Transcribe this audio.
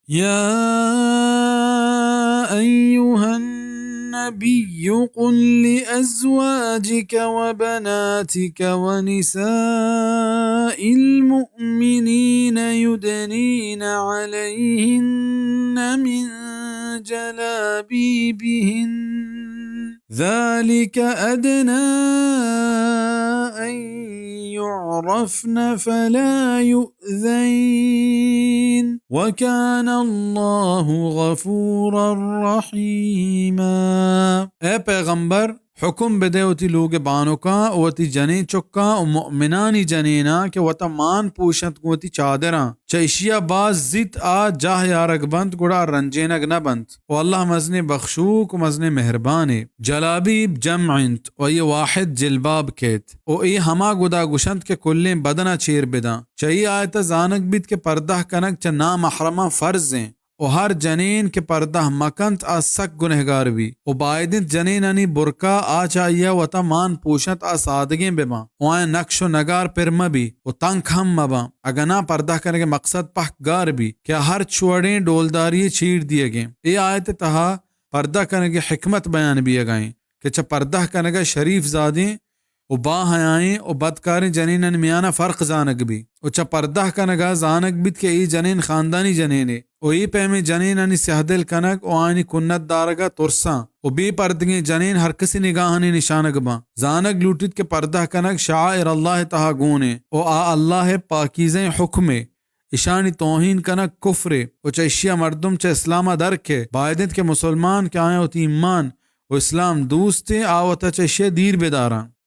يا أيها النبي قل لأزواجك وبناتك ونساء المؤمنين يدنين عليهن من جلابيبهن ذلك أدنى أن يعرفن فلا يؤذين وكان الله غفورا رحيما. اے پیغمبر حکم بدے وتی لوگ بانو کا وتی جنین چکا و مؤمنانی جنینا کہ وتا مان پوشت وتی چادراں چیشیا باز زیت آ جاہ یارک بند گڑا رنجینک نہ بند و اللہ مزن بخشوک و مزن مہربان جلابیب جمعنت و یہ واحد جلباب کیت و ای ہما گدا گشند کے کلیں بدنا چیر بدا چاہی آیت زانک بیت کے پردہ کنک چا نامحرمہ فرضیں و ہر جنین کے پردہ مکنت آ سک گنہگار بھی و بائدنت جنین انی برکا آ چاہیا و تا مان پوشت آ سادگیں بما و آئیں نقش و نگار پر مبی و تنک ہم مبا اگنا پردہ کرنے کے مقصد پاک گار بھی کیا ہر چوڑیں ڈولداری چیر دیے گئے. یہ آیت تہا پردہ کرنے کے حکمت بیان بھی گئیں کہ چا پردہ کرنے کے شریف زادیں و با حیائیں و بدکاریں جنین میانہ فرق زانک بھی و چا پردہ کنگا زانک بیت کہ ای جنین خاندانی جنینے و ای پیمی جنین انی سہدل کنک و آئینی کنت دارگا ترساں و بی پردگیں جنین ہر کسی نگاہانی نشانک با زانک لوٹت کے پردہ کنک شعائر اللہ تہا گونے و آ اللہ پاکیزیں حکمے اشانی توہین کنک کفرے و چا اشیا مردم چا اسلام درکے بائدت کے مسلمان کے آئیں ہوتی ایمان و اسلام دوستے آوتا چا اشیا دیر بیداراں.